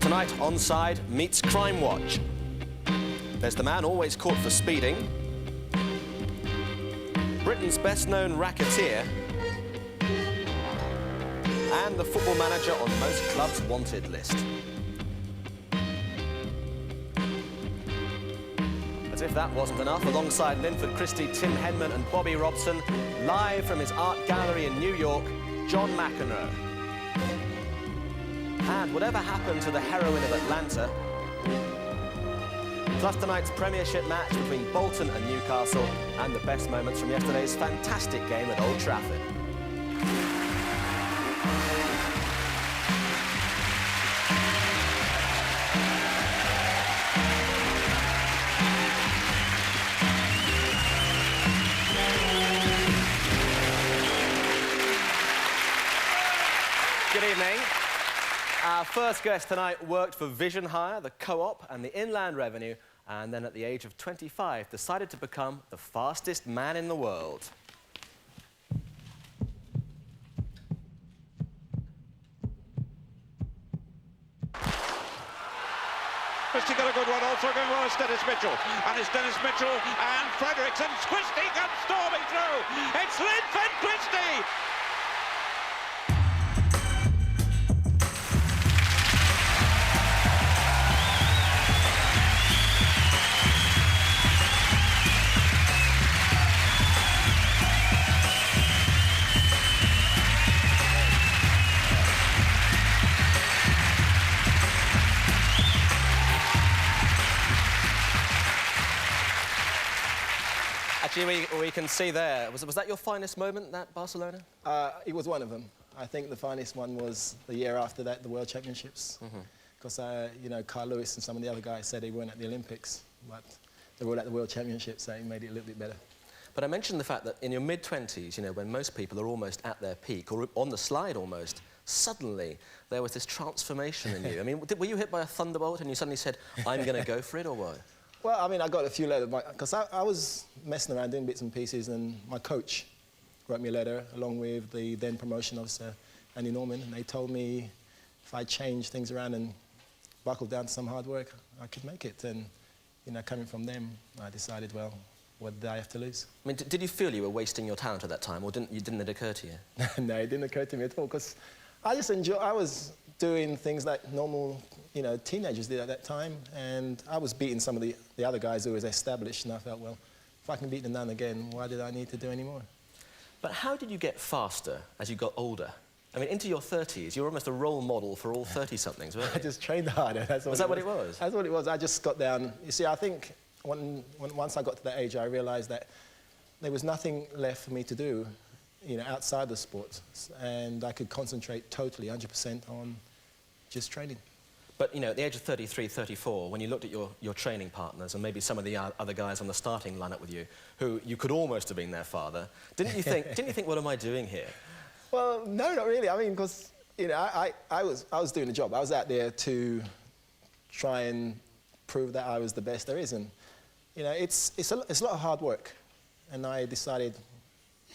Tonight, Onside meets Crime Watch. There's the man always caught for speeding, Britain's best-known racketeer, and the football manager on most clubs' wanted list. As if that wasn't enough, alongside Linford Christie, Tim Henman and Bobby Robson, live from his art gallery in New York, John McEnroe. And whatever happened to the heroine of Atlanta, plus tonight's Premiership match between Bolton and Newcastle, and the best moments from yesterday's fantastic game at Old Trafford. Good evening. Our first guest tonight worked for Vision Hire, the Co-op and the Inland Revenue, and then at the age of 25 decided to become the fastest man in the world. Christie got a good one, also going well as Dennis Mitchell. And it's Dennis Mitchell and Fredericks, and Christie comes storming through. It's Linford Christie! Actually, we can see there, was that your finest moment, that Barcelona? It was one of them. I think the finest one was the year after that, the World Championships. Because, you know, Carl Lewis and some of the other guys said they weren't at the Olympics, but they were all at the World Championships, so it made it a little bit better. But I mentioned the fact that in your mid-20s, you know, when most people are almost at their peak, or on the slide almost, suddenly there was this transformation in you. I mean, were you hit by a thunderbolt and you suddenly said, I'm going to go for it, or what? Well, I mean, I got a few letters, because I was messing around doing bits and pieces, and my coach wrote me a letter along with the then promotion officer, Andy Norman, and they told me if I changed things around and buckled down to some hard work, I could make it. And, you know, coming from them, I decided, well, what did I have to lose? I mean, did you feel you were wasting your talent at that time, or didn't it occur to you? No, it didn't occur to me at all, because I just I was doing things like normal, you know, teenagers did at that time, and I was beating some of the other guys who was established, and I felt, well, if I can beat them down again, why did I need to do any more? But how did you get faster as you got older? I mean, into your 30s, you were almost a role model for all 30-somethings, weren't you? I just trained harder, that's what Was that what it was? That's what it was. I just got down. You see, I think once I got to that age, I realised that there was nothing left for me to do, you know, outside the sport, and I could concentrate totally, 100% on just training. But, you know, at the age of 33, 34, when you looked at your training partners and maybe some of the other guys on the starting lineup with you, who you could almost have been their father, didn't you think, what am I doing here? Well, no, not really. I mean, because, you know, I was doing the job. I was out there to try and prove that I was the best there is, and, you know, it's a lot of hard work. And I decided,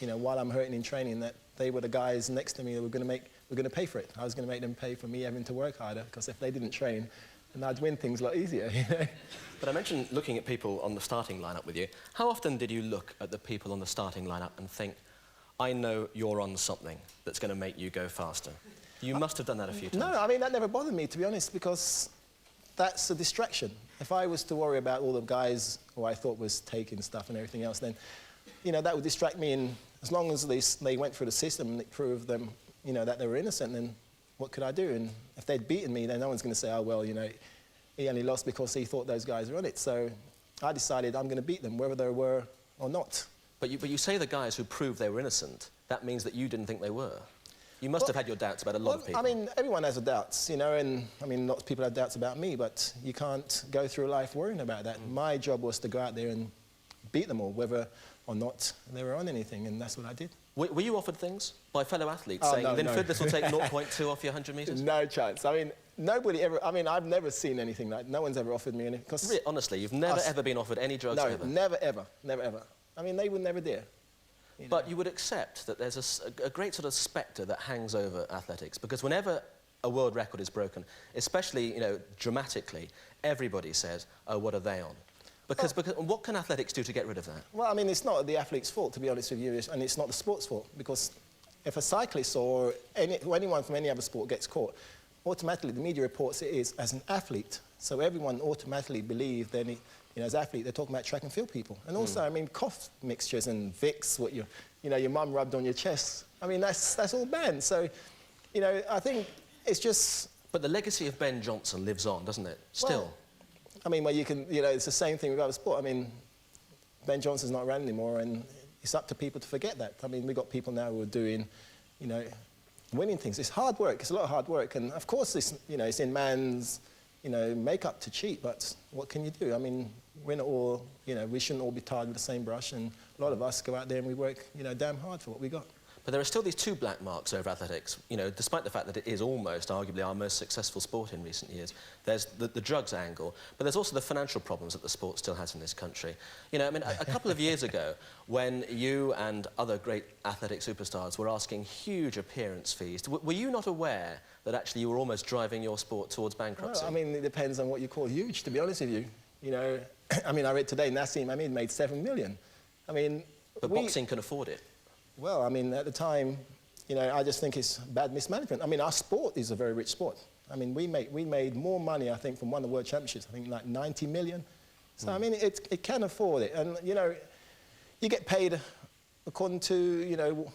you know, while I'm hurting in training, that they were the guys next to me that were going to pay for it. I was going to make them pay for me having to work harder, because if they didn't train, then I'd win things a lot easier, you know? But I mentioned looking at people on the starting lineup with you. How often did you look at the people on the starting lineup and think, I know you're on something that's going to make you go faster? You must have done that a few times. No, I mean, that never bothered me, to be honest, because that's a distraction. If I was to worry about all the guys who I thought was taking stuff and everything else, then, you know, that would distract me. And as long as they went through the system and it proved them, you know, that they were innocent, then what could I do? And if they'd beaten me, then no one's going to say, oh, well, you know, he only lost because he thought those guys were on it. So I decided I'm going to beat them, whether they were or not. But you say the guys who proved they were innocent. That means that you didn't think they were. You must have had your doubts about a lot of people. I mean, everyone has doubts, you know, and, I mean, lots of people have doubts about me, but you can't go through life worrying about that. My job was to go out there and beat them all, whether or not they were on anything, and that's what I did. Were you offered things by fellow athletes saying, no, Linford, no. this will take 0.2 off your 100 metres? No chance. I mean, nobody ever... I mean, I've never seen anything like... No one's ever offered me anything. Really, honestly, you've never ever been offered any drugs ever? No, never ever. Never ever. I mean, they would never dare. But you would accept that there's a great sort of spectre that hangs over athletics, because whenever a world record is broken, especially, you know, dramatically, everybody says, oh, what are they on? Because what can athletics do to get rid of that? Well, I mean, it's not the athlete's fault, to be honest with you, and it's not the sport's fault, because if a cyclist or anyone from any other sport gets caught, automatically the media reports it is as an athlete. So everyone automatically believes then, you know, as an athlete, they're talking about track and field people. And also, I mean, cough mixtures and Vicks, what you know, your mum rubbed on your chest. I mean, that's all banned. So, you know, I think it's just... But the legacy of Ben Johnson lives on, doesn't it? Still. Well, I mean, well, you can, you know, it's the same thing with other sport. I mean, Ben Johnson's not around anymore, and it's up to people to forget that. I mean, we've got people now who are doing, you know, winning things. It's hard work. It's a lot of hard work. And, of course, it's, you know, it's in man's, you know, makeup to cheat, but what can you do? I mean, we're not all, you know, we shouldn't all be tarred with the same brush, and a lot of us go out there and we work, you know, damn hard for what we got. But there are still these two black marks over athletics, you know, despite the fact that it is almost, arguably, our most successful sport in recent years. There's the drugs angle, but there's also the financial problems that the sport still has in this country. You know, I mean, a couple of years ago, when you and other great athletic superstars were asking huge appearance fees, were you not aware that actually you were almost driving your sport towards bankruptcy? Well, I mean, it depends on what you call huge, to be honest with you. You know, I mean, I read today, Nassim Hamid made $7 million. I mean... But boxing can afford it. Well, I mean, at the time, you know, I just think it's bad mismanagement. I mean, our sport is a very rich sport. I mean, we made more money, I think, from one of the World Championships, I think like 90 million. So, I mean, it can afford it. And, you know, you get paid according to, you know,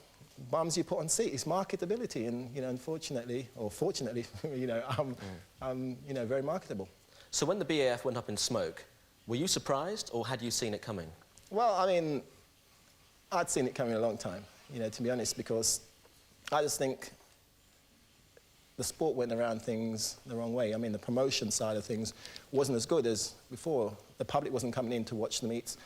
bums you put on seat. It's marketability. And, you know, unfortunately, or fortunately, you know, I'm, you know, very marketable. So when the BAF went up in smoke, were you surprised, or had you seen it coming? Well, I mean, I'd seen it coming a long time, you know, to be honest, because I just think the sport went around things the wrong way. I mean, the promotion side of things wasn't as good as before. The public wasn't coming in to watch the meets.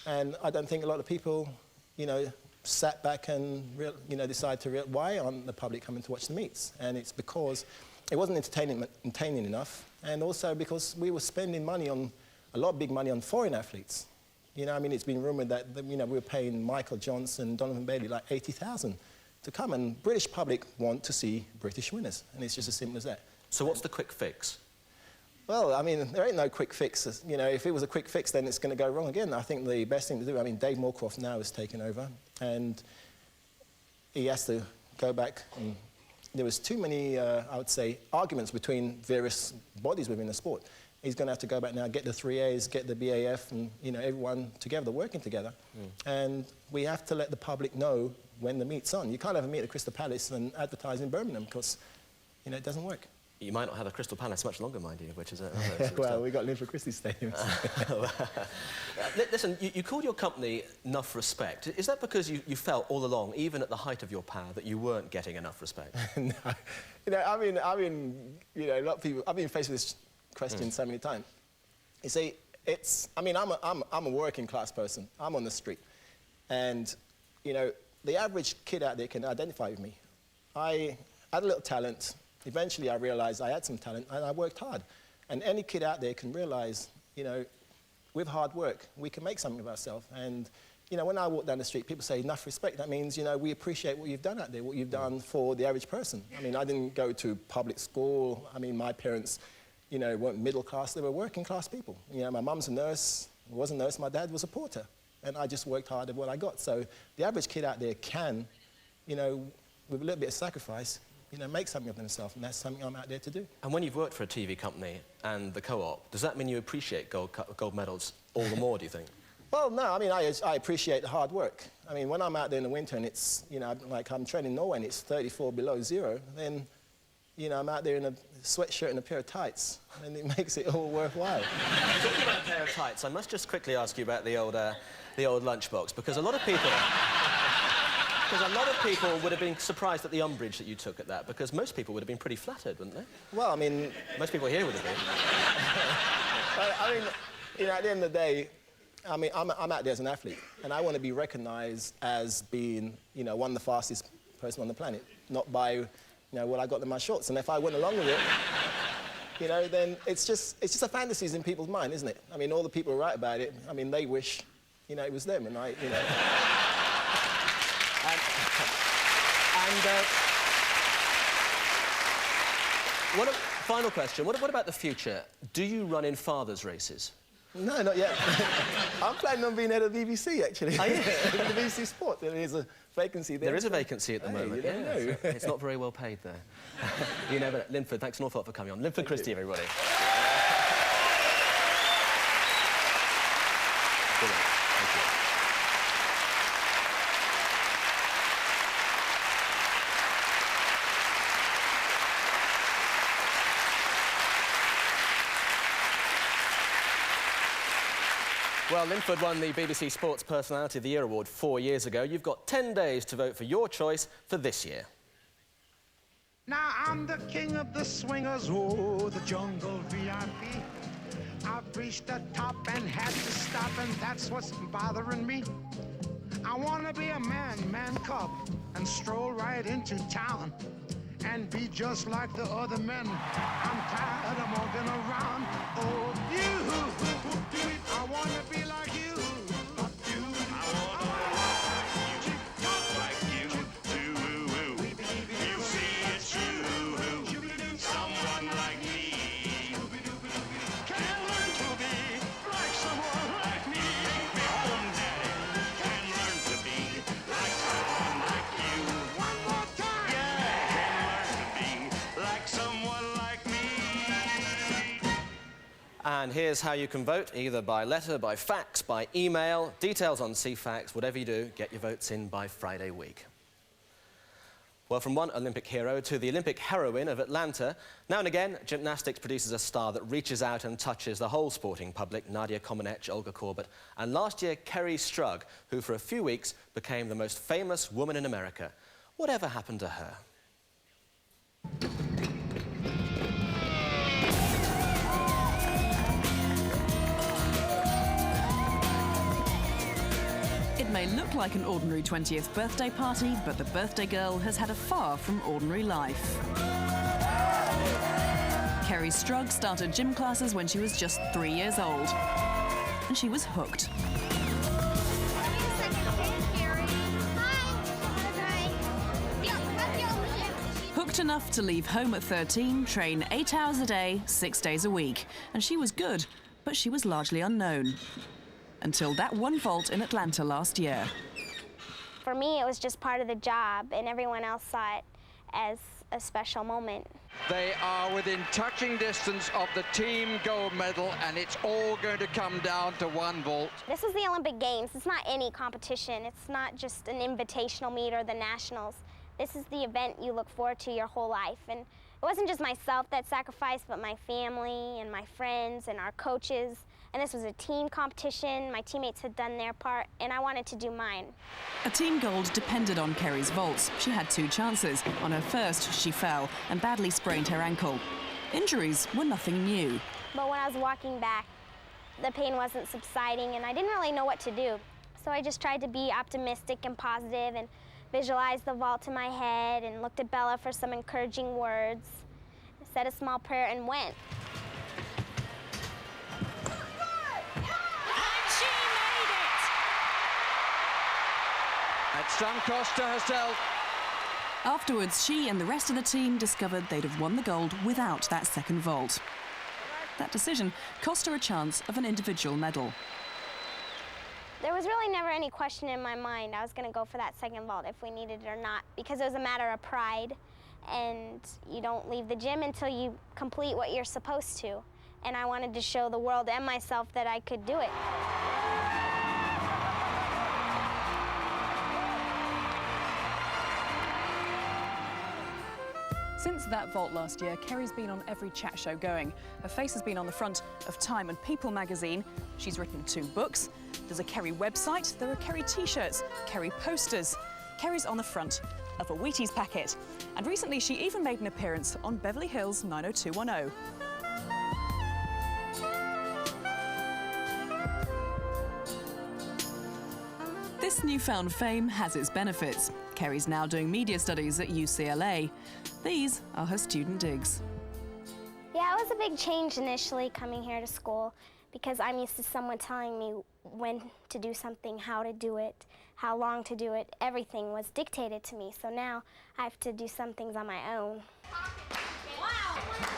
And I don't think a lot of people, you know, sat back and, you know, decided to why aren't the public coming to watch the meets? And it's because it wasn't entertaining enough, and also because we were spending money on, a lot of big money on foreign athletes. You know, I mean, it's been rumoured that, you know, we were paying Michael Johnson, Donovan Bailey, like 80,000 to come, and British public want to see British winners, and it's just as simple as that. So what's the quick fix? Well, I mean, there ain't no quick fix. You know, if it was a quick fix, then it's going to go wrong again. I think the best thing to do, I mean, Dave Moorcroft now has taken over, and he has to go back. And there was too many, I would say, arguments between various bodies within the sport. He's going to have to go back now, get the 3As, get the BAF, and, you know, everyone together, working together. And we have to let the public know when the meet's on. You can't have a meet at Crystal Palace and advertise in Birmingham, because, you know, it doesn't work. You might not have a Crystal Palace much longer, mind you, which is a... Well, we've got Linford Christie Stadium. Listen, you called your company Enough Respect. Is that because you felt all along, even at the height of your power, that you weren't getting enough respect? No. You know, I mean, you know, a lot of people... I've been faced with this question so many times. You see, it's... I mean, I'm a working class person. I'm on the street. And, you know, the average kid out there can identify with me. I had a little talent. Eventually, I realized I had some talent, and I worked hard. And any kid out there can realize, you know, with hard work, we can make something of ourselves. And, you know, when I walk down the street, people say, enough respect. That means, you know, we appreciate what you've done out there, what you've done for the average person. I mean, I didn't go to public school. I mean, my parents, you know, weren't middle class. They were working class people. You know, my mum's a nurse. I was a nurse. My dad was a porter. And I just worked hard at what I got. So the average kid out there can, you know, with a little bit of sacrifice, you know, make something of themselves, and that's something I'm out there to do. And when you've worked for a TV company and the co-op, does that mean you appreciate gold medals all the more, do you think? Well, no, I mean, I appreciate the hard work. I mean, when I'm out there in the winter and it's, you know, like I'm training in Norway and it's 34 below zero, then, you know, I'm out there in a sweatshirt and a pair of tights, and it makes it all worthwhile. Talking about a pair of tights, I must just quickly ask you about the old lunchbox, because a lot of people... Because a lot of people would have been surprised at the umbrage that you took at that, because most people would have been pretty flattered, wouldn't they? Well, I mean... Most people here would have been. I mean, you know, at the end of the day, I mean, I'm out there as an athlete, and I want to be recognised as being, you know, one of the fastest person on the planet, not by, you know, what I got in my shorts. And if I went along with it, you know, then it's just a fantasies in people's mind, isn't it? I mean, all the people who write about it, I mean, they wish, you know, it was them, and I, you know... Final question. What about the future? Do you run in fathers' races? No, not yet. I'm planning on being head of the BBC, actually. Are you? The BBC Sport. There is a vacancy there. There is a vacancy at the moment. You never know. It's not very well paid there. You never know. Linford, thanks an awful lot for coming on. Linford Christie, everybody. Brilliant. Thank you. Well, Linford won the BBC Sports Personality of the Year award 4 years ago. You've got 10 days to vote for your choice for this year. Now I'm the king of the swingers, oh, the jungle VIP. I've reached the top and had to stop, and that's what's bothering me. I want to be a man cub, and stroll right into town and be just like the other men. I'm tired of walking around. Oh, you, I want to be like you. And here's how you can vote, either by letter, by fax, by email. Details on CFAX. Whatever you do, get your votes in by Friday week. Well, from one Olympic hero to the Olympic heroine of Atlanta, now and again, gymnastics produces a star that reaches out and touches the whole sporting public. Nadia Comaneci, Olga Korbut, and last year, Kerri Strug, who for a few weeks became the most famous woman in America. Whatever happened to her? It may look like an ordinary 20th birthday party, but the birthday girl has had a far from ordinary life. Kerri Strug started gym classes when she was just 3 years old, and she was hooked. Hooked enough to leave home at 13, train 8 hours a day, 6 days a week. And she was good, but she was largely unknown. Until that one vault in Atlanta last year. For me, it was just part of the job, and everyone else saw it as a special moment. They are within touching distance of the team gold medal, and it's all going to come down to one vault. This is the Olympic Games. It's not any competition. It's not just an invitational meet or the nationals. This is the event you look forward to your whole life. And it wasn't just myself that sacrificed, but my family and my friends and our coaches. And this was a team competition. My teammates had done their part, and I wanted to do mine. A team gold depended on Kerri's vaults. She had 2 chances. On her first, she fell and badly sprained her ankle. Injuries were nothing new. But when I was walking back, the pain wasn't subsiding, and I didn't really know what to do. So I just tried to be optimistic and positive and visualize the vault in my head and looked at Bella for some encouraging words, said a small prayer, and went. At some cost to herself. Afterwards, she and the rest of the team discovered they'd have won the gold without that second vault. That decision cost her a chance of an individual medal. There was really never any question in my mind I was going to go for that second vault if we needed it or not, because it was a matter of pride, and you don't leave the gym until you complete what you're supposed to. And I wanted to show the world and myself that I could do it. Since that vault last year, Kerri's been on every chat show going. Her face has been on the front of Time and People magazine. She's written 2 books. There's a Kerri website. There are Kerri t-shirts, Kerri posters. Kerri's on the front of a Wheaties packet. And recently, she even made an appearance on Beverly Hills 90210. This newfound fame has its benefits. Kerri's now doing media studies at UCLA. These are her student digs. Yeah, it was a big change initially coming here to school, because I'm used to someone telling me when to do something, how to do it, how long to do it. Everything was dictated to me, so now I have to do some things on my own. Wow.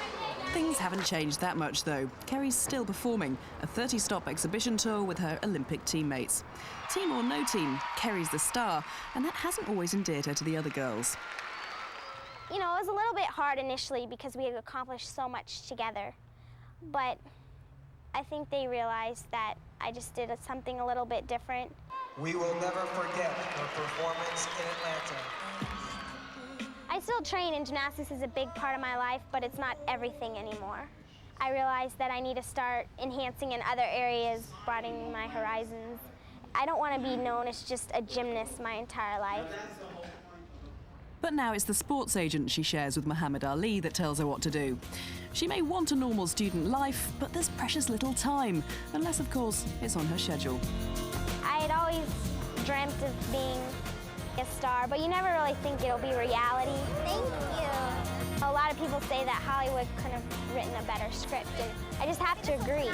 Things haven't changed that much, though. Kerri's still performing, a 30-stop exhibition tour with her Olympic teammates. Team or no team, Kerri's the star, and that hasn't always endeared her to the other girls. You know, it was a little bit hard initially because we had accomplished so much together. But I think they realized that I just did something a little bit different. We will never forget her performance in Atlanta. I still train, and gymnastics is a big part of my life, but it's not everything anymore. I realized that I need to start enhancing in other areas, broadening my horizons. I don't want to be known as just a gymnast my entire life. But now it's the sports agent she shares with Muhammad Ali that tells her what to do. She may want a normal student life, but there's precious little time, unless, of course, it's on her schedule. I had always dreamt of being a star, but you never really think it'll be reality. Thank you. A lot of people say that Hollywood couldn't have written a better script, and I just have to agree.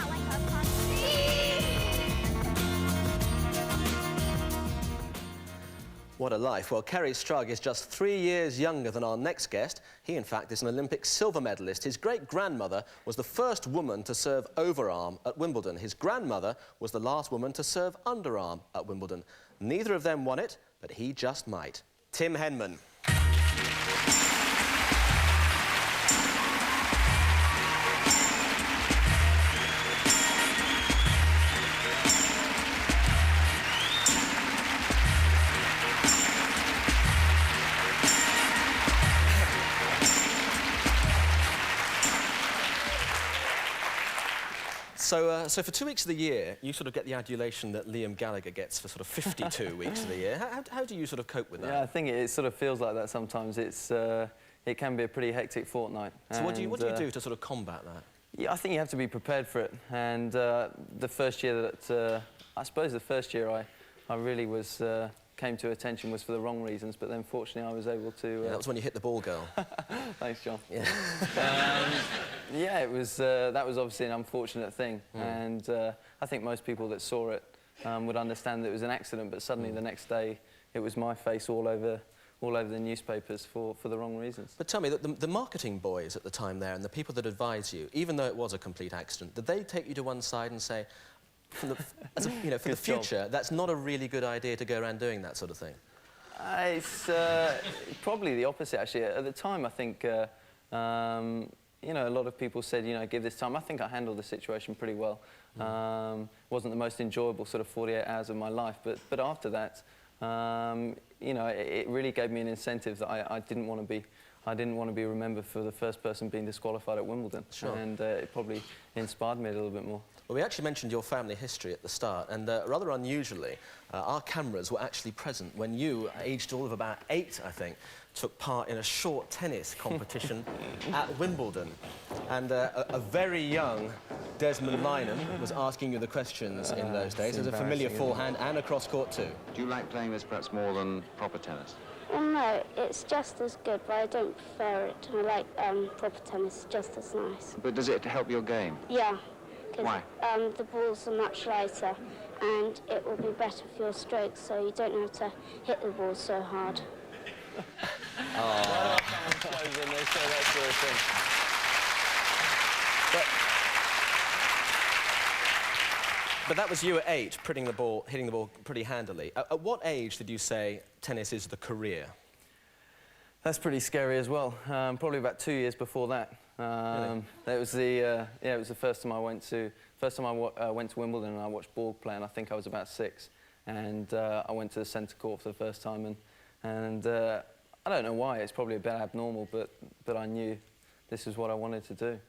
What a life. Well, Kerri Strug is just 3 years younger than our next guest. He, in fact, is an Olympic silver medalist. His great-grandmother was the first woman to serve overarm at Wimbledon. His grandmother was the last woman to serve underarm at Wimbledon. Neither of them won it, but he just might. Tim Henman. So for 2 weeks of the year, you sort of get the adulation that Liam Gallagher gets for sort of 52 weeks of the year. How do you sort of cope with that? Yeah, I think it sort of feels like that sometimes. It can be a pretty hectic fortnight. So what do you do to sort of combat that? Yeah, I think you have to be prepared for it. And the first year that... I suppose the first year I really was... came to attention was for the wrong reasons, but then fortunately I was able to... Yeah, that was when you hit the ball, girl. Thanks, John. Yeah, yeah, it was, that was obviously an unfortunate thing, and I think most people that saw it would understand that it was an accident, but suddenly the next day it was my face all over the newspapers for the wrong reasons. But tell me, the marketing boys at the time there and the people that advised you, even though it was a complete accident, did they take you to one side and say, for the future, that's not a really good idea to go around doing that sort of thing? It's probably the opposite, actually. At the time, I think, you know, a lot of people said, you know, give this time. I think I handled the situation pretty well. Wasn't the most enjoyable sort of 48 hours of my life, but after that, you know, it really gave me an incentive that I didn't want to be remembered for the first person being disqualified at Wimbledon. Sure. And it probably inspired me a little bit more. Well, we actually mentioned your family history at the start, and rather unusually, our cameras were actually present when you, aged all of about 8, I think, took part in a short tennis competition at Wimbledon. And a very young Desmond Lynam was asking you the questions in those days. There's a familiar forehand and a cross-court too. Do you like playing this perhaps more than proper tennis? No, it's just as good, but I don't prefer it. I like proper tennis, just as nice. But does it help your game? Yeah. Why? The balls are much lighter, and it will be better for your strokes, so you don't have to hit the ball so hard. Oh. When they say that sort of thing. But that was you at 8, hitting the ball pretty handily. At what age did you say tennis is the career? That's pretty scary as well. Probably about 2 years before that. Really? It was the it was the first time I went to Wimbledon and I watched Borg play, and I think I was about 6, and I went to the centre court for the first time, and I don't know why. It's probably a bit abnormal, but I knew this is what I wanted to do.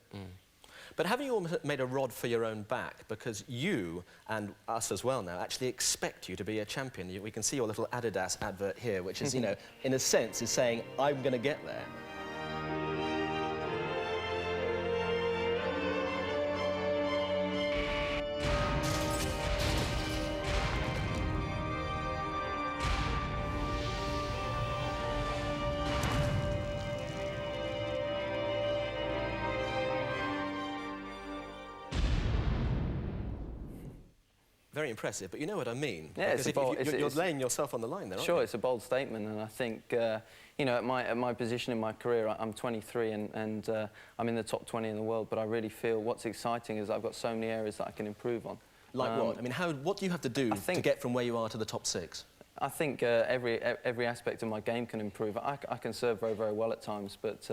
But haven't you almost made a rod for your own back? Because you, and us as well now, actually expect you to be a champion. We can see your little Adidas advert here, which is, you know, in a sense, is saying, I'm going to get there. very impressive, but you know what I mean. Yeah, it's a bold, you're laying yourself on the line there, aren't Sure, you? it's a bold statement, and I think, you know, at my position in my career, I'm 23 and I'm in the top 20 in the world, but I really feel what's exciting is I've got so many areas that I can improve on. Like what? I mean, what do you have to do to get from where you are to the top 6? I think every aspect of my game can improve. I can serve very, very well at times, but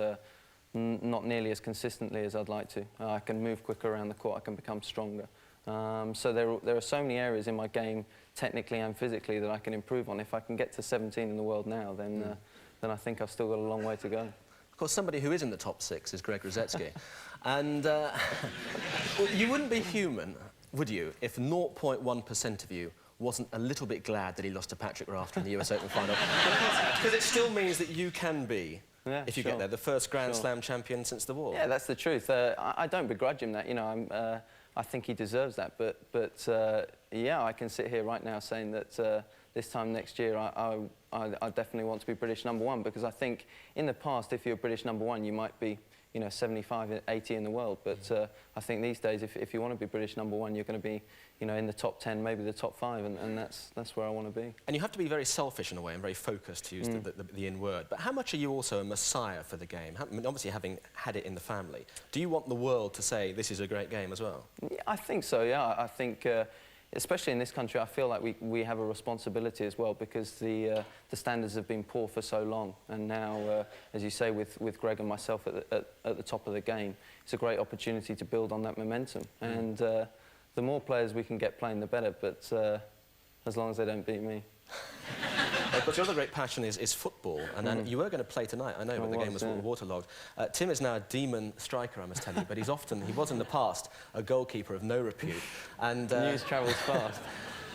not nearly as consistently as I'd like to. I can move quicker around the court, I can become stronger. So there are so many areas in my game, technically and physically, that I can improve on. If I can get to 17 in the world now, then I think I've still got a long way to go. Of course, somebody who is in the top 6 is Greg Rosetsky. And you wouldn't be human, would you, if 0.1% of you wasn't a little bit glad that he lost to Patrick Rafter in the US Open final? Because it still means that you can be, if you get there, the first Grand Slam champion since the war. Yeah, that's the truth. I don't begrudge him that, you know, I think he deserves that, but yeah, I can sit here right now saying that this time next year I definitely want to be British #1, because I think in the past, if you're British #1, you might be, you know, 75, 80 in the world, but I think these days, if you want to be British #1, you're going to be, you know, in the top 10, maybe the top 5, and that's where I want to be. And you have to be very selfish in a way and very focused, to use the in-word. But how much are you also a messiah for the game? I mean, obviously, having had it in the family, do you want the world to say this is a great game as well? Yeah, I think so, yeah. I think, especially in this country, I feel like we have a responsibility as well, because the standards have been poor for so long, and now, as you say, with Greg and myself at the top of the game, it's a great opportunity to build on that momentum. And the more players we can get playing, the better, but as long as they don't beat me. But your other great passion is football, and you were going to play tonight, I know, but the game was waterlogged. Tim is now a demon striker, I must tell you, but he was in the past a goalkeeper of no repute. And news travels fast.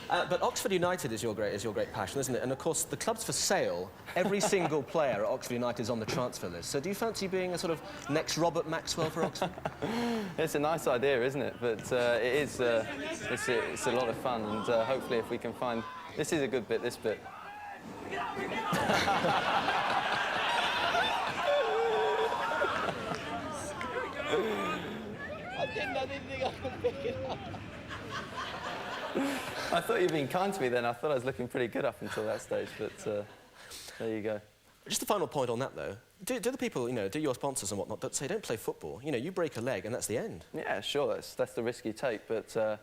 But Oxford United is your great passion, isn't it? And of course, the club's for sale. Every single player at Oxford United is on the transfer list. So do you fancy being a sort of next Robert Maxwell for Oxford? It's a nice idea, isn't it? But it is, it's a lot of fun, and hopefully if we can find... This is a good bit, this bit. I didn't think I could pick it up. I thought you were being kind to me then. I thought I was looking pretty good up until that stage, but there you go. Just a final point on that, though. Do the people, you know, do your sponsors and whatnot, say, don't play football? You know, you break a leg and that's the end. Yeah, sure, that's the risk you take, but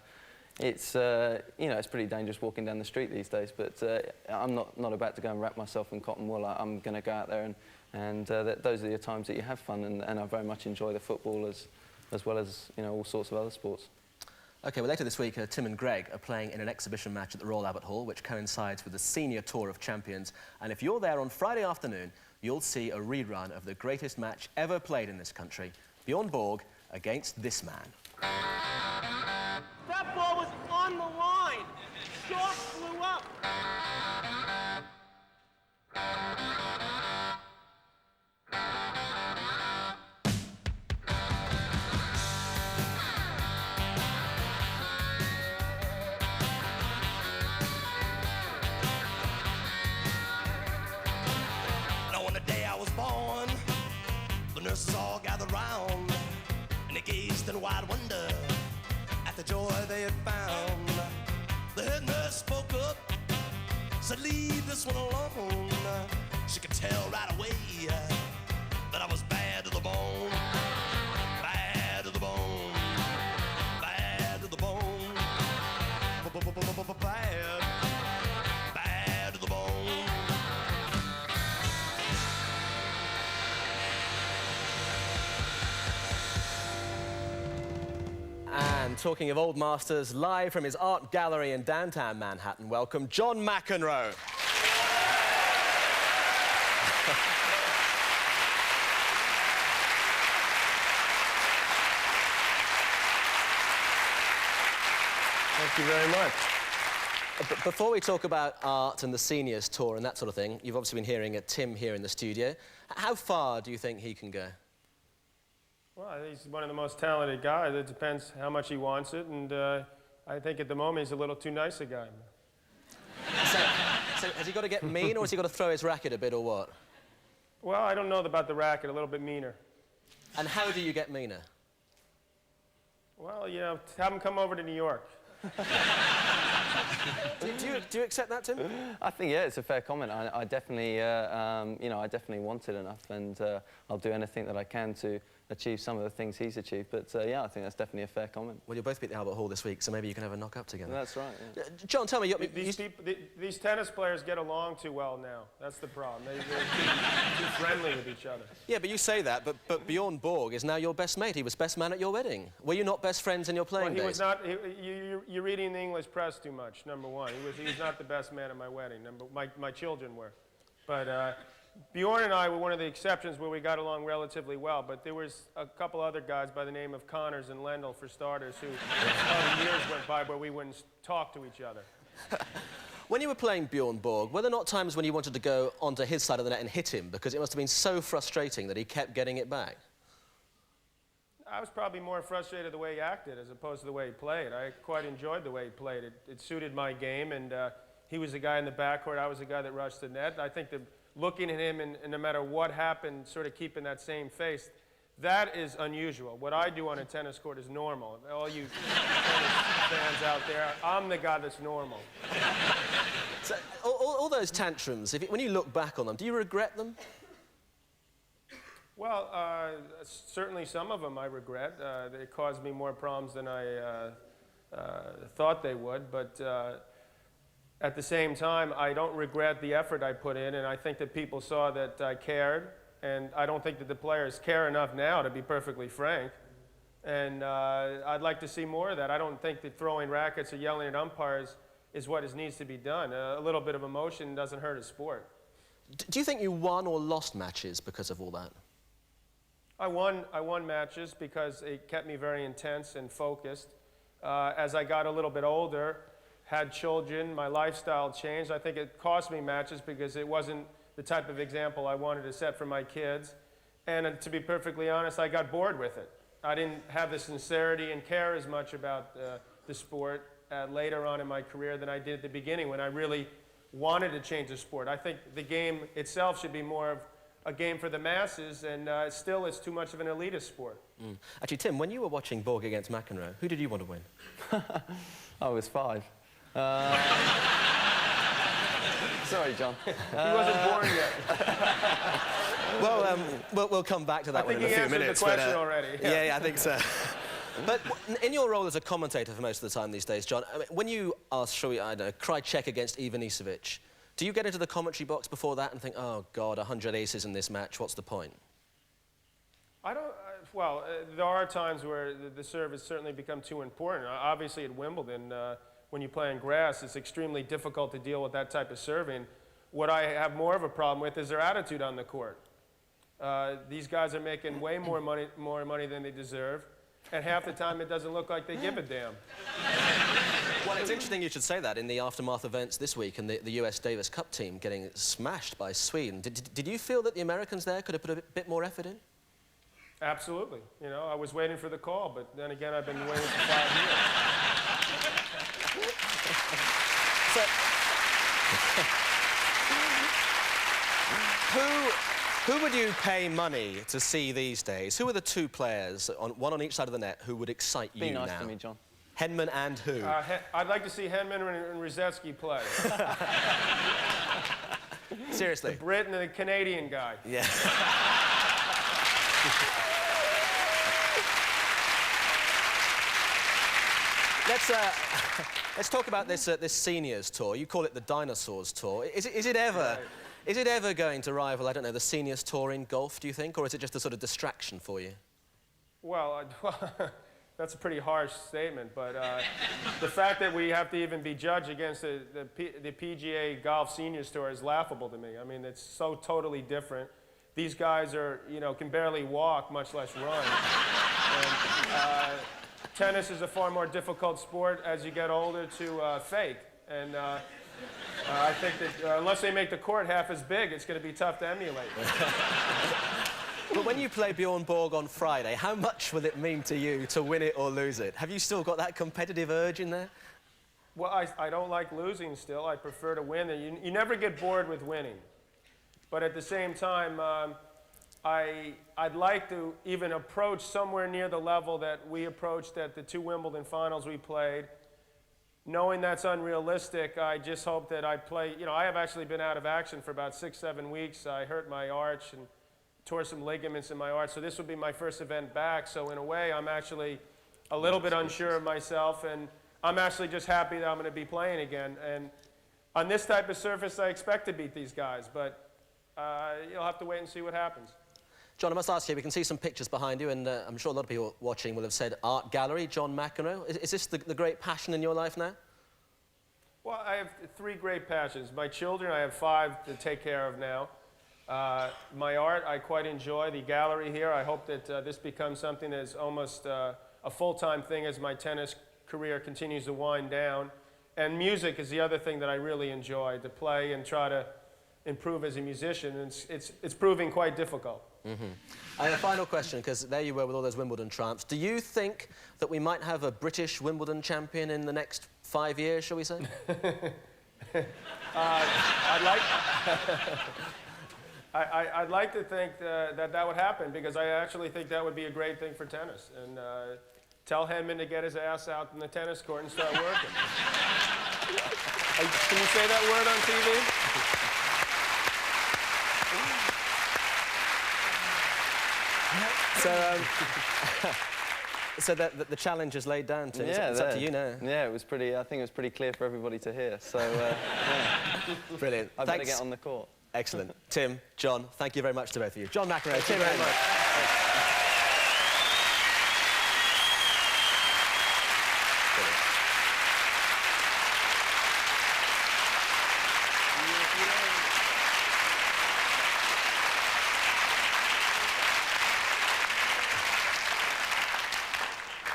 it's, you know, it's pretty dangerous walking down the street these days, but I'm not about to go and wrap myself in cotton wool. I'm going to go out there and those are the times that you have fun, and I very much enjoy the football as well as, you know, all sorts of other sports. OK, well, later this week, Tim and Greg are playing in an exhibition match at the Royal Albert Hall, which coincides with the Senior Tour of Champions. And if you're there on Friday afternoon, you'll see a rerun of the greatest match ever played in this country, Bjorn Borg against this man. That ball was on the line. Short flew up. Now on the day I was born, the nurses all gathered round, and they gazed in wide wonder at the joy they had found. The head nurse spoke up, said, leave this one alone. She could tell right away that I was bad to the bone. Bad to the bone. Bad to the bone. Bad. Bad to the bone. And talking of old masters, live from his art gallery in downtown Manhattan, welcome John McEnroe. Thank you very much. But before we talk about art and the Seniors Tour and that sort of thing, you've obviously been hearing Tim here in the studio. How far do you think he can go? Well, he's one of the most talented guys. It depends how much he wants it, and I think at the moment he's a little too nice a guy. So has he got to get mean, or has he got to throw his racket a bit, or what? Well, I don't know about the racket, a little bit meaner. And how do you get meaner? Well, you know, have him come over to New York. Do you accept that, Tim? I think, yeah, it's a fair comment. I definitely, you know, I definitely want it enough, and I'll do anything that I can to achieve some of the things he's achieved. But yeah, I think that's definitely a fair comment. Well, you'll both be at the Albert Hall this week, so maybe you can have a knock-up together. That's right, yeah. John, tell me... These tennis players get along too well now. That's the problem. They're too friendly with each other. Yeah, but you say that, but Bjorn Borg is now your best mate. He was best man at your wedding. Were you not best friends in your playing days? He was not... You're reading the English press too much, number one. He was not the best man at my wedding. My children were. But Bjorn and I were one of the exceptions where we got along relatively well, but there was a couple other guys by the name of Connors and Lendl, for starters, who years went by where we wouldn't talk to each other. When you were playing Bjorn Borg, were there not times when you wanted to go onto his side of the net and hit him because it must have been so frustrating that he kept getting it back? I was probably more frustrated the way he acted as opposed to the way he played. I quite enjoyed the way he played. It suited my game, and he was the guy in the backcourt. I was the guy that rushed the net. I think that looking at him and no matter what happened, sort of keeping that same face, that is unusual. What I do on a tennis court is normal. All you tennis fans out there, I'm the guy that's normal. So, all those tantrums, when you look back on them, do you regret them? Well, certainly some of them I regret. They caused me more problems than I thought they would, but at the same time, I don't regret the effort I put in, and I think that people saw that I cared, and I don't think that the players care enough now, to be perfectly frank, and I'd like to see more of that. I don't think that throwing rackets or yelling at umpires is what needs to be done. A little bit of emotion doesn't hurt a sport. Do you think you won or lost matches because of all that? I won matches because it kept me very intense and focused. As I got a little bit older, had children, my lifestyle changed. I think it cost me matches because it wasn't the type of example I wanted to set for my kids. And to be perfectly honest, I got bored with it. I didn't have the sincerity and care as much about the sport later on in my career than I did at the beginning when I really wanted to change the sport. I think the game itself should be more of a game for the masses, and still it's too much of an elitist sport. Mm. Actually, Tim, when you were watching Borg against McEnroe, who did you want to win? I was 5. Sorry, John. He wasn't born yet. Well, we'll come back to that one in a few minutes. I think he answered the question already. Yeah, I think so. But in your role as a commentator for most of the time these days, John, I mean, when you ask, shall we, I don't know, Krajicek against Ivan Isavic, do you get into the commentary box before that and think, oh, God, 100 aces in this match, what's the point? Well, there are times where the serve has certainly become too important. Obviously, at Wimbledon, when you play on grass, it's extremely difficult to deal with that type of serving. What I have more of a problem with is their attitude on the court. These guys are making way more money than they deserve, and half the time it doesn't look like they give a damn. Well, it's interesting you should say that in the aftermath events this week and the US Davis Cup team getting smashed by Sweden. Did you feel that the Americans there could have put a bit more effort in? Absolutely. You know, I was waiting for the call, but then again, I've been waiting for 5 years. Who would you pay money to see these days? Who are the two players, one on each side of the net, who would excite you now? Be nice to me, John. Henman and who? I'd like to see Henman and Rosetsky play. Seriously? The Brit and the Canadian guy. Yeah. Let's talk about this seniors tour. You call it the Dinosaurs Tour. Is it ever going to rival, I don't know, the seniors tour in golf, do you think, or is it just a sort of distraction for you? Well, that's a pretty harsh statement, but the fact that we have to even be judged against the PGA Golf Seniors Tour is laughable to me. I mean, it's so totally different. These guys are, you know, can barely walk, much less run. And, tennis is a far more difficult sport as you get older to fake. And I think that unless they make the court half as big, it's going to be tough to emulate. But when you play Bjorn Borg on Friday, how much will it mean to you to win it or lose it? Have you still got that competitive urge in there? Well, I don't like losing still. I prefer to win. You never get bored with winning. But at the same time, I'd like to even approach somewhere near the level that we approached at the 2 Wimbledon finals we played. knowing that's unrealistic, I just hope that I play. You know, I have actually been out of action for about 6-7 weeks. I hurt my arch and tore some ligaments in my arch, so this would be my first event back. So in a way, I'm actually a little bit unsure of myself, and I'm actually just happy that I'm going to be playing again. And on this type of surface, I expect to beat these guys, but you'll have to wait and see what happens. John, I must ask you, we can see some pictures behind you, and I'm sure a lot of people watching will have said Art Gallery, John McEnroe. Is this the great passion in your life now? Well, I have 3 great passions. My children, I have 5 to take care of now. My art, I quite enjoy. The gallery here, I hope that this becomes something that is almost a full-time thing as my tennis career continues to wind down. And music is the other thing that I really enjoy, to play and try to improve as a musician. And it's proving quite difficult. And a final question, because there you were with all those Wimbledon triumphs. Do you think that we might have a British Wimbledon champion in the next 5 years, shall we say? I'd like to think that would happen, because I actually think that would be a great thing for tennis. And tell Henman to get his ass out in the tennis court and start working. Can you say that word on TV? So the challenge is laid down, Tim. Yeah, it's up to you now. Yeah, it was pretty. I think it was pretty clear for everybody to hear. So, yeah. Brilliant. I better get on the court. Excellent. Tim, John, thank you very much to both of you. John McEnroe, Tim Henman.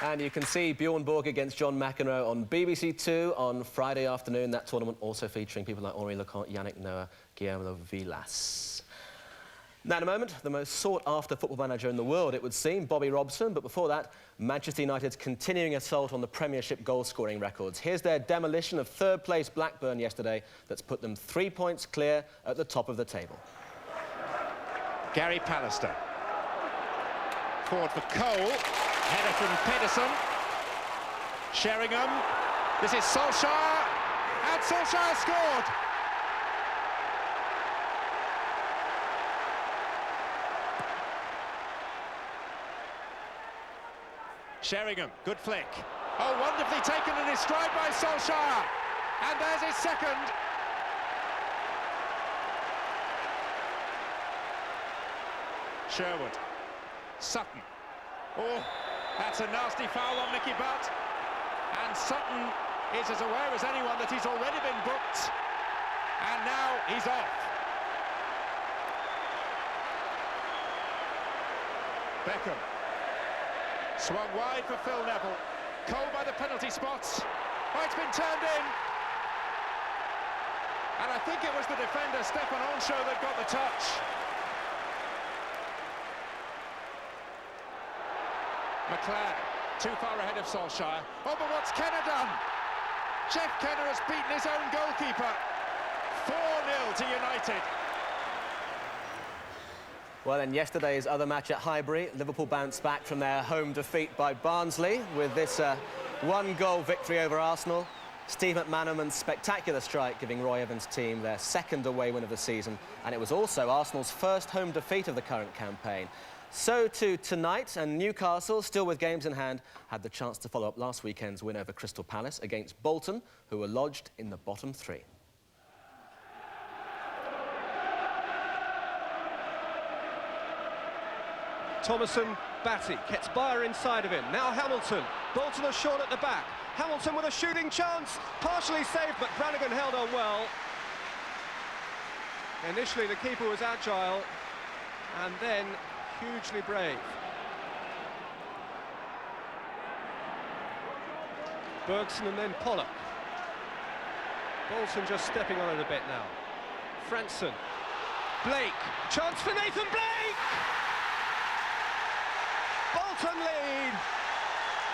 And you can see Bjorn Borg against John McEnroe on BBC Two on Friday afternoon. That tournament also featuring people like Henri Leconte, Yannick Noah, Guillermo Vilas. Now, in a moment, the most sought-after football manager in the world, it would seem, Bobby Robson. But before that, Manchester United's continuing assault on the Premiership goal-scoring records. Here's their demolition of third-place Blackburn yesterday that's put them 3 points clear at the top of the table. Gary Pallister. Forward for Cole. Header from Pedersen. Sheringham. This is Solskjaer. And Solskjaer scored. Sheringham, good flick. Oh, wonderfully taken in his stride by Solskjaer. And there's his second. Sherwood. Sutton. Oh, that's a nasty foul on Mickey Butt. And Sutton is as aware as anyone that he's already been booked. And now he's off. Beckham. Swung wide for Phil Neville. Cole by the penalty spots. Oh, it's been turned in. And I think it was the defender, Stefan Onsho, that got the touch. McLeod, too far ahead of Solskjaer. Oh, but what's Kenner done? Jeff Kenner has beaten his own goalkeeper. 4-0 to United. Well, in yesterday's other match at Highbury, Liverpool bounced back from their home defeat by Barnsley with this one-goal victory over Arsenal. Steve McManaman's spectacular strike giving Roy Evans' team their second away win of the season, and it was also Arsenal's first home defeat of the current campaign. So too tonight, and Newcastle, still with games in hand, had the chance to follow up last weekend's win over Crystal Palace against Bolton, who were lodged in the bottom 3. Thomason, Batty, gets Bayer inside of him. Now Hamilton. Bolton are short at the back. Hamilton with a shooting chance. Partially saved, but Brannigan held on well. Initially, the keeper was agile, and then hugely brave. Bergson and then Pollock. Bolton just stepping on it a bit now. Franson. Blake. Chance for Nathan Blake! Bolton lead.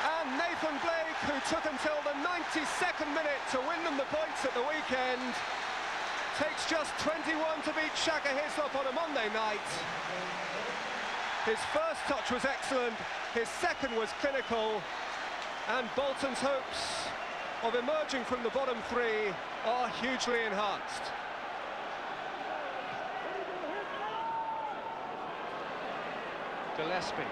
And Nathan Blake, who took until the 92nd minute to win them the points at the weekend, takes just 21 to beat Shaka Hislop on a Monday night. His first touch was excellent, his second was clinical, and Bolton's hopes of emerging from the bottom three are hugely enhanced. Gillespie,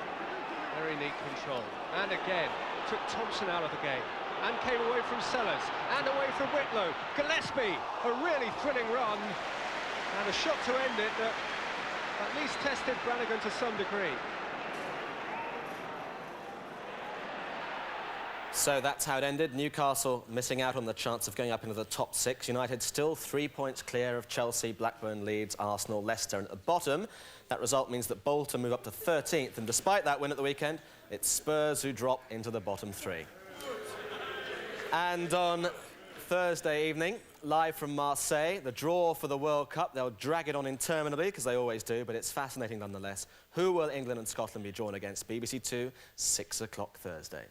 very neat control. And again, took Thompson out of the game. And came away from Sellers, and away from Whitlow. Gillespie, a really thrilling run. And a shot to end it that at least tested Brannigan to some degree. So that's how it ended. Newcastle missing out on the chance of going up into the top 6. United still 3 points clear of Chelsea, Blackburn, Leeds, Arsenal, Leicester, and at the bottom. That result means that Bolton move up to 13th, and despite that win at the weekend, it's Spurs who drop into the bottom 3. And on Thursday evening, live from Marseille, the draw for the World Cup. They'll drag it on interminably, because they always do, but it's fascinating nonetheless. Who will England and Scotland be drawn against? BBC 2, 6 o'clock Thursday.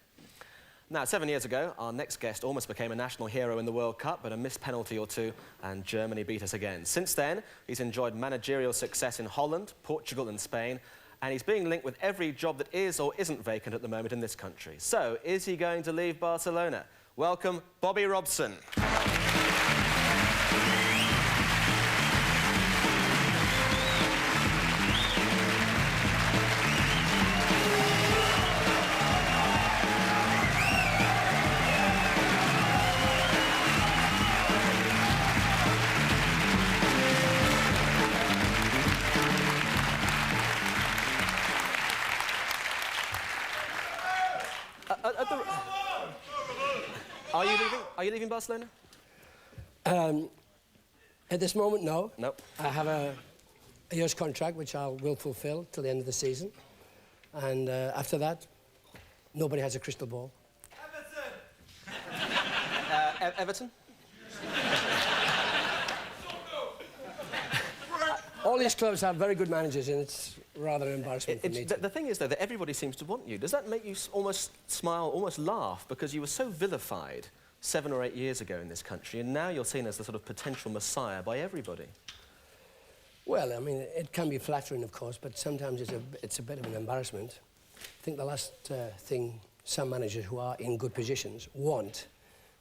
Now, 7 years ago, our next guest almost became a national hero in the World Cup, but a missed penalty or two, and Germany beat us again. Since then, he's enjoyed managerial success in Holland, Portugal and Spain, and he's being linked with every job that is or isn't vacant at the moment in this country. So, is he going to leave Barcelona? Welcome, Bobby Robson. Are you leaving Barcelona? At this moment, no. Nope. I have a year's contract, which I will fulfil till the end of the season. And after that, nobody has a crystal ball. Everton? Everton? All these clubs have very good managers, and it's rather an embarrassment for me. The thing is, though, that everybody seems to want you. Does that make you almost smile, almost laugh, because you were so vilified 7 or 8 years ago in this country, and now you're seen as the sort of potential messiah by everybody? Well, I mean, it can be flattering, of course, but sometimes it's a bit of an embarrassment. I think the last thing some managers who are in good positions want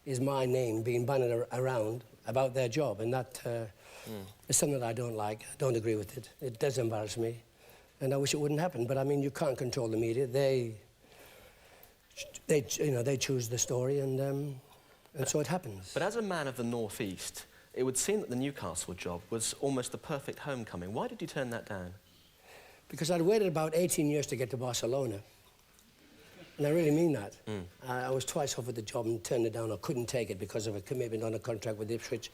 is my name being bandied around about their job, and that is something that I don't like. I don't agree with it. It does embarrass me, and I wish it wouldn't happen. But I mean, you can't control the media. They choose the story, and so it happens. But as a man of the North East, it would seem that the Newcastle job was almost the perfect homecoming. Why did you turn that down? Because I'd waited about 18 years to get to Barcelona. And I really mean that. I was twice offered the job and turned it down. I couldn't take it because of a commitment on a contract with Ipswich,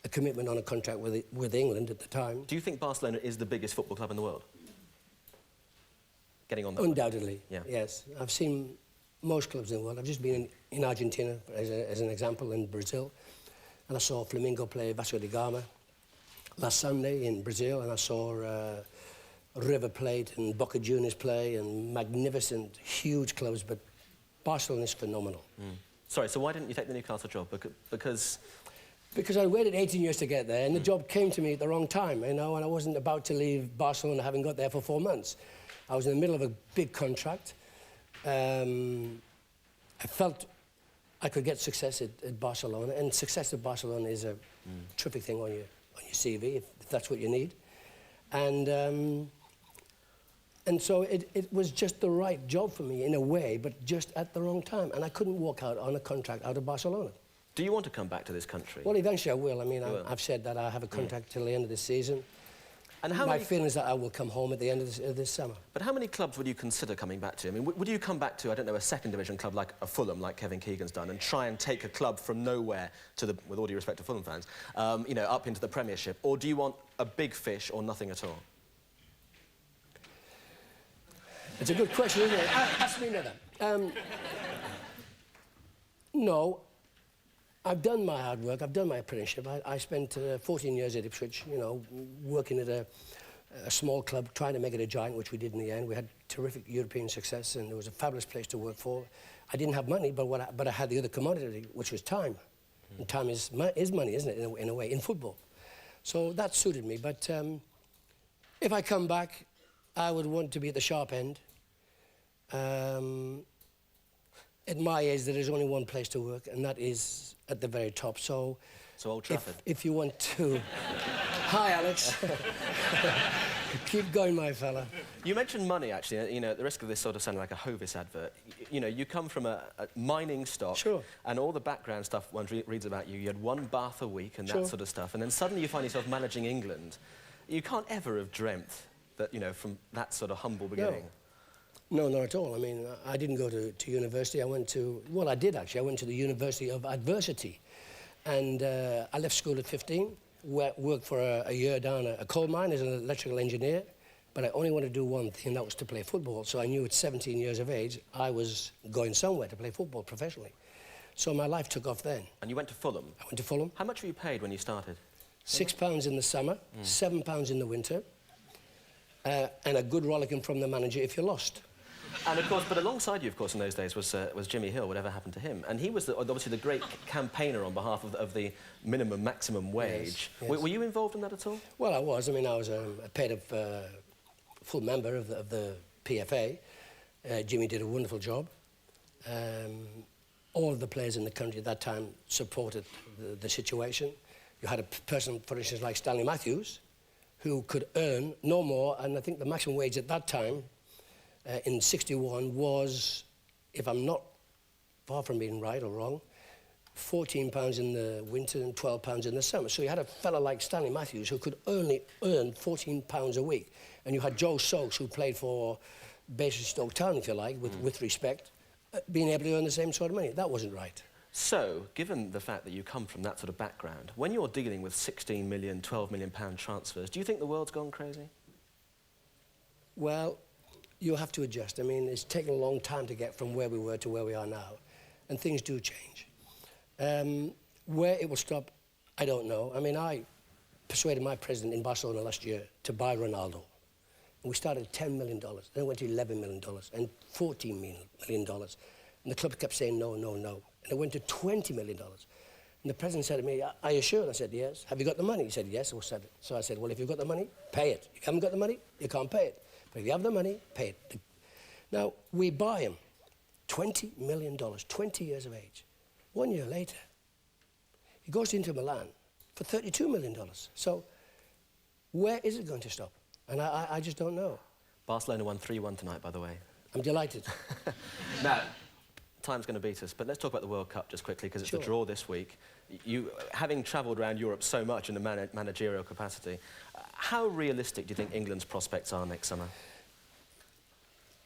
a commitment on a contract with England at the time. Do you think Barcelona is the biggest football club in the world? Getting on that Undoubtedly, yeah. Yes. I've seen most clubs in the world. I've just been in Argentina, as an example, in Brazil. And I saw Flamengo play Vasco da Gama last Sunday in Brazil, and I saw River Plate and Boca Juniors play, and magnificent, huge clubs, but Barcelona is phenomenal. Sorry, so why didn't you take the Newcastle job? Because I waited 18 years to get there, and the job came to me at the wrong time, you know, and I wasn't about to leave Barcelona having got there for 4 months. I was in the middle of a big contract. I felt I could get success at Barcelona, and success at Barcelona is a terrific thing on your CV, if that's what you need. And so it was just the right job for me in a way, but just at the wrong time, and I couldn't walk out on a contract out of Barcelona. Do you want to come back to this country? Well, eventually I will. I mean, I've said that I have a contract till the end of the season. And my feeling is that I will come home at the end of this summer. But how many clubs would you consider coming back to? I mean, would you come back to, I don't know, a second division club like a Fulham, like Kevin Keegan's done, and try and take a club from nowhere to the, with all due respect to Fulham fans, you know, up into the Premiership? Or do you want a big fish or nothing at all? It's a good question, isn't it? Ask me another. No. I've done my hard work. I've done my apprenticeship. I spent 14 years at Ipswich, you know, working at a small club, trying to make it a giant, which we did in the end. We had terrific European success, and it was a fabulous place to work for. I didn't have money, but I had the other commodity, which was time. And time is money, isn't it, in a way, in football. So that suited me. But if I come back, I would want to be at the sharp end. at my age, there is only one place to work, and that is at the very top. So Old Trafford. If you want to... Hi, Alex. Keep going, my fella. You mentioned money, actually. You know, at the risk of this sort of sounding like a Hovis advert, you know, you come from a mining stock. Sure. And all the background stuff one reads about you. You had one bath a week and Sure. that sort of stuff. And then suddenly you find yourself managing England. You can't ever have dreamt that, you know, from that sort of humble beginning. No, not at all. I mean, I didn't go to university. I went to... Well, I did, actually. I went to the University of Adversity. And I left school at 15, worked for a year down a coal mine as an electrical engineer, but I only wanted to do one thing, and that was to play football. So I knew at 17 years of age, I was going somewhere to play football professionally. So my life took off then. And you went to Fulham? I went to Fulham. How much were you paid when you started? £6 in the summer, £7 in the winter, and a good rollicking from the manager if you lost. And of course, but alongside you, of course, in those days was Jimmy Hill, whatever happened to him. And he was obviously the great campaigner on behalf of the minimum, maximum wage. Yes, yes. Were you involved in that at all? Well, I was. I mean, I was a paid full member of the PFA. Jimmy did a wonderful job. All of the players in the country at that time supported the situation. You had a person, for instance, like Stanley Matthews, who could earn no more, and I think the maximum wage at that time in '61 was, if I'm not far from being right or wrong, £14 in the winter and £12 in the summer. So you had a fella like Stanley Matthews who could only earn £14 a week. And you had Joe Stokes, who played for basically Stoke Town, if you like, with respect, being able to earn the same sort of money. That wasn't right. So, given the fact that you come from that sort of background, when you're dealing with 16 million, 12 million pound transfers, do you think the world's gone crazy? Well, you have to adjust. I mean, it's taken a long time to get from where we were to where we are now, and things do change. Where it will stop, I don't know. I mean, I persuaded my president in Barcelona last year to buy Ronaldo. And we started at $10 million, then it went to $11 million, and $14 million. And the club kept saying no, no, no. And it went to $20 million. And the president said to me, "Are you sure?" And I said, "Yes." "Have you got the money?" He said, "Yes." So I said, "Well, if you've got the money, pay it. If you haven't got the money, you can't pay it. But if you have the money, pay it." Now, we buy him $20 million, 20 years of age. 1 year later, he goes into Milan for $32 million. So where is it going to stop? And I just don't know. Barcelona won 3-1 tonight, by the way. I'm delighted. Now, time's going to beat us, but let's talk about the World Cup just quickly, because it's a draw this week. You, having travelled around Europe so much in a managerial capacity, how realistic do you think England's prospects are next summer?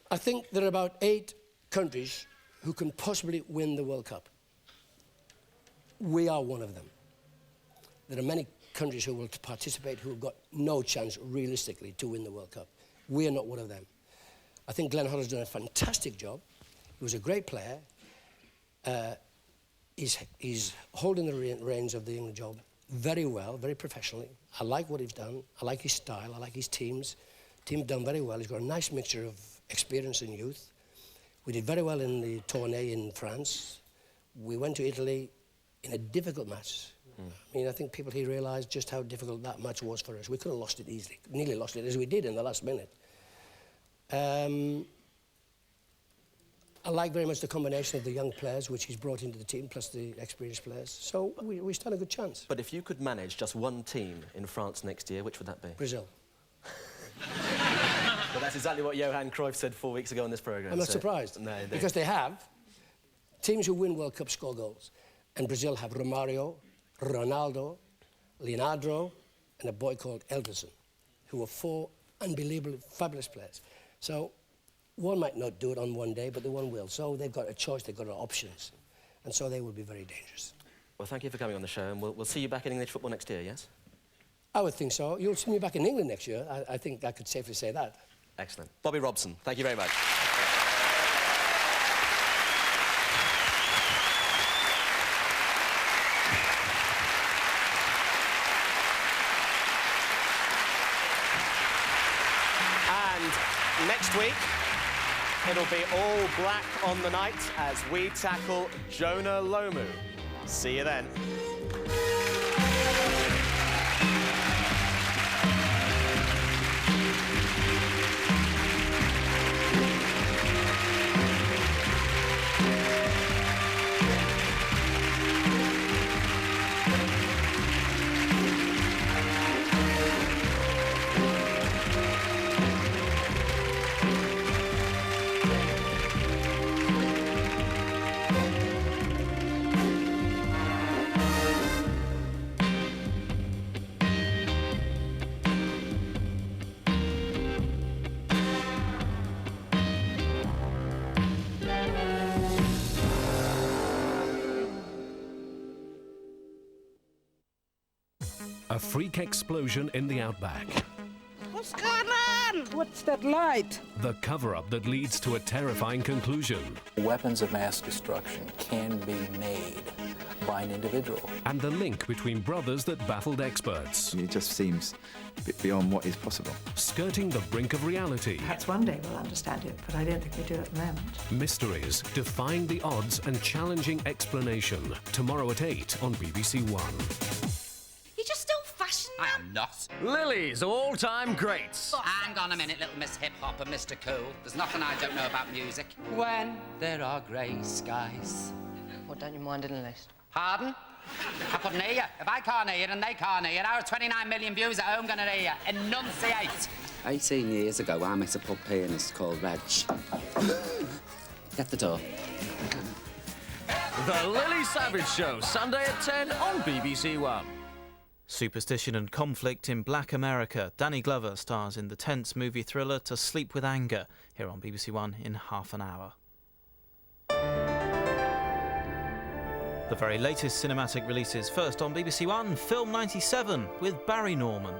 I think there are about 8 countries who can possibly win the World Cup. We are one of them. There are many countries who will participate who have got no chance, realistically, to win the World Cup. We are not one of them. I think Glenn Hoddle's done a fantastic job. He was a great player. He's holding the reins of the England job very well, very professionally. I like what he's done. I like his style. I like his teams. Team done very well. He's got a nice mixture of experience and youth. We did very well in the tournée in France. We went to Italy in a difficult match. I mean, I think people here realise just how difficult that match was for us. We could have lost it easily, nearly lost it, as we did in the last minute. I like very much the combination of the young players which he's brought into the team, plus the experienced players. So we stand a good chance. But if you could manage just one team in France next year, which would that be? Brazil. But that's exactly what Johan Cruyff said 4 weeks ago on this programme. I'm not surprised. No, indeed. Because they have. Teams who win World Cup score goals. And Brazil have Romario, Ronaldo, Leonardo, and a boy called Elderson, who are 4 unbelievably fabulous players. So one might not do it on one day, but the one will. So they've got a choice, they've got options. And so they will be very dangerous. Well, thank you for coming on the show, and we'll see you back in English football next year, yes? I would think so. You'll see me back in England next year. I think I could safely say that. Excellent. Bobby Robson, thank you very much. And next week, it'll be all black on the night as we tackle Jonah Lomu. See you then. freak explosion in the outback. What's going on? What's that light? The cover-up that leads to a terrifying conclusion. Weapons of mass destruction can be made by an individual. And the link between brothers that baffled experts. It just seems a bit beyond what is possible. Skirting the brink of reality. Perhaps one day we'll understand it, but I don't think we do at the moment. Mysteries defying the odds and challenging explanation. Tomorrow at 8 on BBC One. You're just old-fashioned, I am not. Lily's all-time greats. Hang on a minute, little Miss Hip-Hop and Mr. Cool. There's nothing I don't know about music. When there are grey skies. Well, don't you mind in the list? Pardon? I couldn't hear you. If I can't hear you and they can't hear you, how are 29 million viewers at home going to hear you? Enunciate. 18 years ago, I met a pub pianist called Reg. Get the door. The Lily Savage Show, Sunday at 10 on BBC One. Superstition and conflict in Black America. Danny Glover stars in the tense movie thriller To Sleep With Anger, here on BBC One in half an hour. The very latest cinematic releases. First on BBC One, Film 97 with Barry Norman.